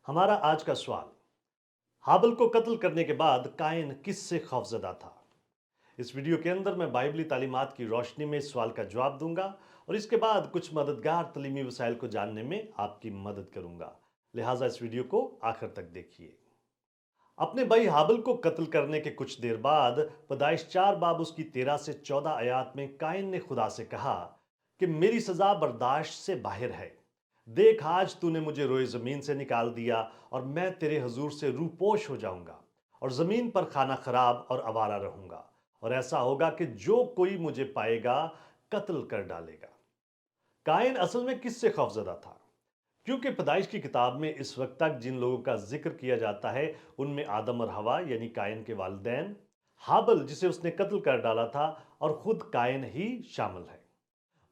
हमारा आज का सवाल, हाबिल को कत्ल करने के बाद कायन किससे खौफजदा था? इस वीडियो के अंदर मैं बाइबली तालीमात की रोशनी में इस सवाल का जवाब दूंगा और इसके बाद कुछ मददगार तलीमी वसाइल को जानने में आपकी मदद करूंगा। लिहाजा इस वीडियो को आखिर तक देखिए। अपने भाई हाबिल को कत्ल करने के कुछ देर बाद पैदाइश 4 बाब उसकी 13 से 14 आयात में कायन ने खुदा से कहा कि मेरी सजा बर्दाश्त से बाहर है। देख, आज तूने मुझे रोए जमीन से निकाल दिया और मैं तेरे हजूर से रूपोश हो जाऊंगा और जमीन पर खाना खराब और आवारा रहूंगा, और ऐसा होगा कि जो कोई मुझे पाएगा कत्ल कर डालेगा। कायन असल में किससे खौफजदा था? क्योंकि पैदाइश की किताब में इस वक्त तक जिन लोगों का जिक्र किया जाता है उनमें आदम और हवा यानी कायन के वालिदैन, हाबिल जिसे उसने कत्ल कर डाला था और खुद कायन ही शामिल है।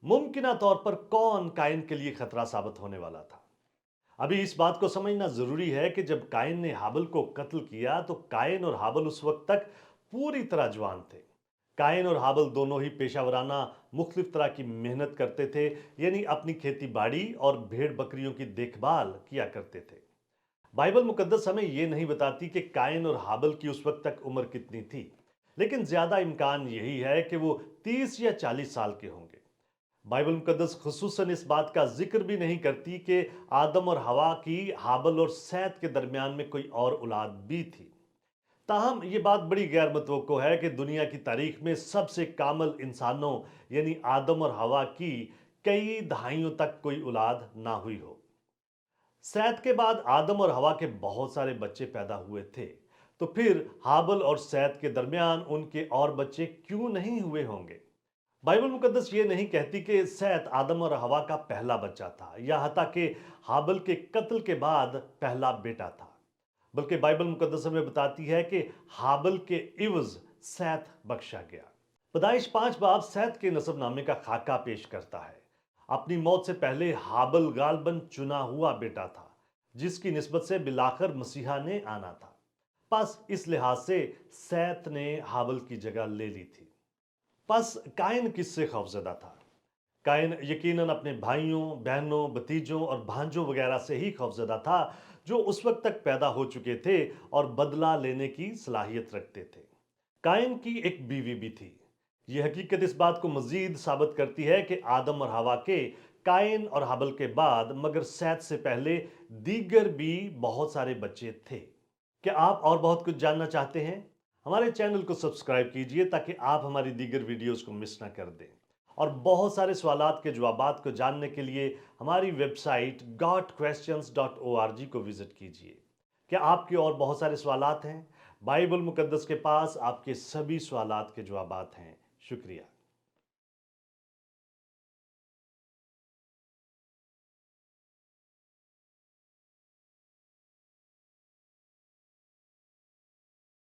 मुमकिन तौर पर कौन कायन के लिए खतरा साबित होने वाला था? अभी इस बात को समझना जरूरी है कि जब कायन ने हाबिल को कत्ल किया तो कायन और हाबिल उस वक्त तक पूरी तरह जवान थे। कायन और हाबिल दोनों ही पेशावराना मुख्तलिफ तरह की मेहनत करते थे, यानी अपनी खेती बाड़ी और भेड़ बकरियों की देखभाल किया करते थे। बाइबल मुकद्दस हमें यह नहीं बताती कि कायन और हाबिल की उस वक्त तक उम्र कितनी थी, लेकिन ज्यादा इम्कान यही है कि वो 30 या 40 साल के होंगे। बाइबल मुकद्दस खुसूसन इस बात का जिक्र भी नहीं करती कि आदम और हवा की हाबिल और सैत के दरमियान में कोई और औलाद भी थी। ताहम ये बात बड़ी गैर मुतवक्को है कि दुनिया की तारीख में सबसे कामल इंसानों यानी आदम और हवा की कई दहाइयों तक कोई औलाद ना हुई हो। सैत के बाद आदम और हवा के बहुत सारे बच्चे पैदा हुए थे, तो फिर हाबिल और सैत के दरमियान उनके और बच्चे क्यों नहीं हुए होंगे? बाइबल मुकद्दस ये नहीं कहती कि सैत आदम और हवा का पहला बच्चा था या हता कि हाबिल के कत्ल के बाद पहला बेटा था, बल्कि बाइबल मुकद्दस हमें बताती है कि हाबिल के इवज सैत बख्शा गया। पैदाइश 5 बाब सैत के नसबनामे का खाका पेश करता है। अपनी मौत से पहले हाबिल गालबन चुना हुआ बेटा था, जिसकी निस्बत से बिलाखर मसीहा ने आना था। बस इस लिहाज से सैत ने हाबिल की जगह ले ली थी। बस कायन किससे खौफजदा था? कायन यकीनन अपने भाइयों, बहनों, भतीजों और भांजों वगैरह से ही खौफजदा था, जो उस वक्त तक पैदा हो चुके थे और बदला लेने की सलाहियत रखते थे। कायन की एक बीवी भी थी। यह हकीकत इस बात को मजीद साबित करती है कि आदम और हवा के कायन और हाबिल के बाद मगर सैत से पहले दीगर भी बहुत सारे बच्चे थे। क्या आप और बहुत कुछ जानना चाहते हैं? हमारे चैनल को सब्सक्राइब कीजिए ताकि आप हमारी दीगर वीडियोस को मिस ना कर दें। और बहुत सारे सवालात के जवाबात को जानने के लिए हमारी वेबसाइट godquestions.org को विजिट कीजिए। क्या आपके और बहुत सारे सवालात हैं? बाइबल मुकद्दस के पास आपके सभी सवालात के जवाबात हैं। शुक्रिया।